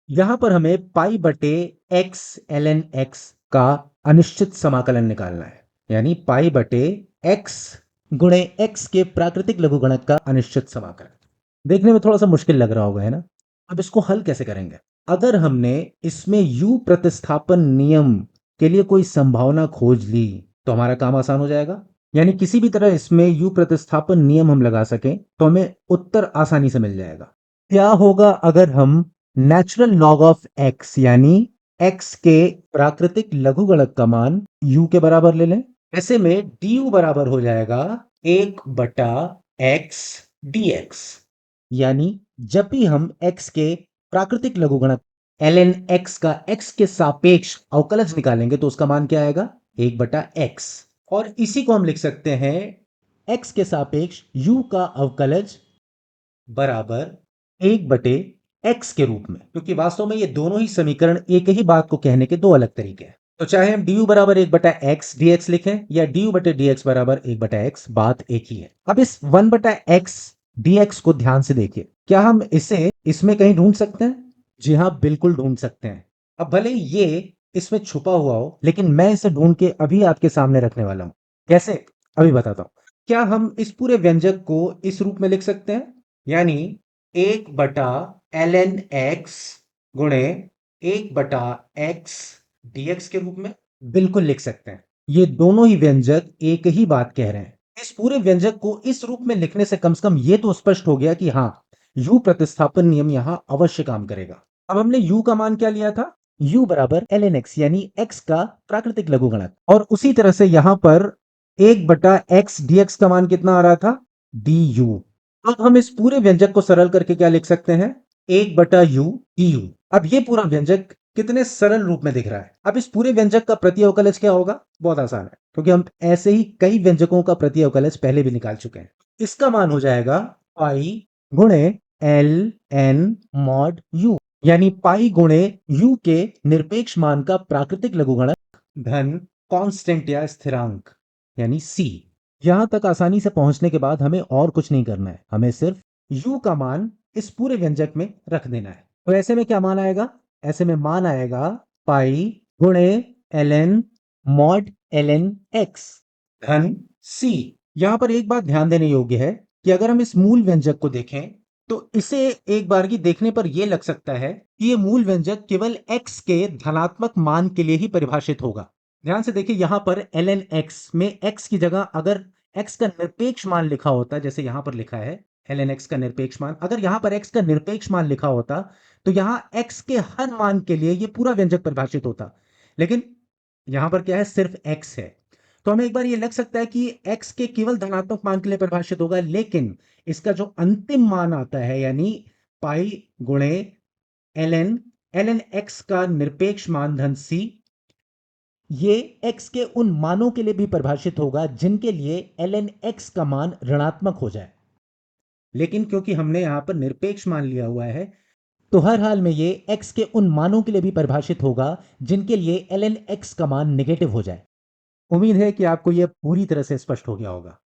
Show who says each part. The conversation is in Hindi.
Speaker 1: यहां पर हमें पाई बटे एक्स ln x का अनिश्चित समाकलन निकालना है, यानी पाई बटे एक्स गुणे एक्स के प्राकृतिक लघुगणक का अनिश्चित समाकलन। देखने में थोड़ा सा मुश्किल लग रहा होगा, है ना? अब इसको हल कैसे करेंगे? अगर हमने इसमें u प्रतिस्थापन नियम के लिए कोई संभावना खोज ली तो हमारा काम आसान हो जाएगा। यानी किसी भी तरह इसमें u प्रतिस्थापन नियम हम लगा सकें तो हमें उत्तर आसानी से मिल जाएगा। क्या होगा अगर हम नेचुरल लॉग ऑफ x यानी x के प्राकृतिक लघुगणक का मान u के बराबर ले लें? ऐसे में du बराबर हो जाएगा 1/x dx। यानी जब भी हम x के प्राकृतिक लघुगणक ln x का x के सापेक्ष अवकलज निकालेंगे तो उसका मान क्या आएगा? 1/x। और इसी को हम लिख सकते हैं x के सापेक्ष u का अवकलज बराबर 1/x के रूप में, क्योंकि वास्तव में ये दोनों ही समीकरण एक ही बात को कहने के दो अलग तरीके हैं। तो चाहे हम du बराबर 1/x dx लिखें या du बटे dx बराबर 1/x, बात एक ही है। अब इस 1/x dx को ध्यान से देखिए, क्या हम इसे इसमें कहीं ढूंढ सकते हैं? जी हाँ, बिल्कुल ढूंढ सकते हैं। अब भले ये इसमें छुपा हुआ हो, लेकिन मैं इसे ढूंढ के अभी आपके सामने रखने वाला हूं। कैसे? अभी बताता हूं। क्या हम इस पूरे व्यंजक को इस रूप में लिख सकते हैं, यानी 1/ln x गुणे 1/x dx के रूप में? बिल्कुल लिख सकते हैं। ये दोनों ही व्यंजक एक ही बात कह रहे हैं। इस पूरे व्यंजक को इस रूप में लिखने से कम ये तो स्पष्ट हो गया कि हाँ, u प्रतिस्थापन नियम यहां अवश्य काम करेगा। अब हमने u का मान क्या लिया था? u बराबर ln x यानी x का प्राकृतिक लघुगणक, और उसी तरह से यहां पर 1/x dx का मान कितना आ रहा था? du। अब हम इस पूरे व्यंजक को सरल करके क्या लिख सकते हैं? 1/u du। अब ये पूरा व्यंजक कितने सरल रूप में दिख रहा है। अब इस पूरे व्यंजक का प्रति अवकलज क्या होगा? बहुत आसान है, क्योंकि हम ऐसे ही कई व्यंजकों का प्रति अवकलज पहले भी निकाल चुके हैं। इसका मान हो जाएगा पाई गुणे एल एन मॉड यू, यानी पाई गुणे यू के निरपेक्ष मान का प्राकृतिक लघुगणक धन कांस्टेंट या स्थिरांक यानी सी। यहां तक आसानी से पहुंचने के बाद हमें और कुछ नहीं करना है, हमें सिर्फ u का मान इस पूरे व्यंजक में रख देना है। तो ऐसे में क्या मान आएगा? ऐसे में मान आएगा पाई गुणे ln मॉड ln x धन c। यहां पर एक बात ध्यान देने योग्य है कि अगर हम इस मूल व्यंजक को देखें तो इसे एक बार की देखने पर यह लग सकता है कि यह मूल व्यंजक केवल x के धनात्मक मान के लिए ही परिभाषित होगा। ध्यान से देखिए, यहां पर ln x में x की जगह अगर x का निरपेक्ष मान लिखा होता, जैसे यहां पर लिखा है ln x का निरपेक्ष मान, अगर यहां पर x का निरपेक्ष मान लिखा होता तो यहां x के हर मान के लिए यह पूरा व्यंजक परिभाषित होता। लेकिन यहां पर क्या है? सिर्फ x है। तो हमें एक बार यह लग सकता है कि x के केवल धनात्मक मान के लिए परिभाषित होगा, लेकिन इसका जो अंतिम मान आता है यानी पाई गुणे ln x का निरपेक्ष मान धन c, ये x के उन मानों के लिए भी परिभाषित होगा जिनके लिए ln x का मान ऋणात्मक हो जाए। लेकिन क्योंकि हमने यहां पर निरपेक्ष मान लिया हुआ है तो हर हाल में ये x के उन मानों के लिए भी परिभाषित होगा जिनके लिए ln x का मान नेगेटिव हो जाए। उम्मीद है कि आपको यह पूरी तरह से स्पष्ट हो गया होगा।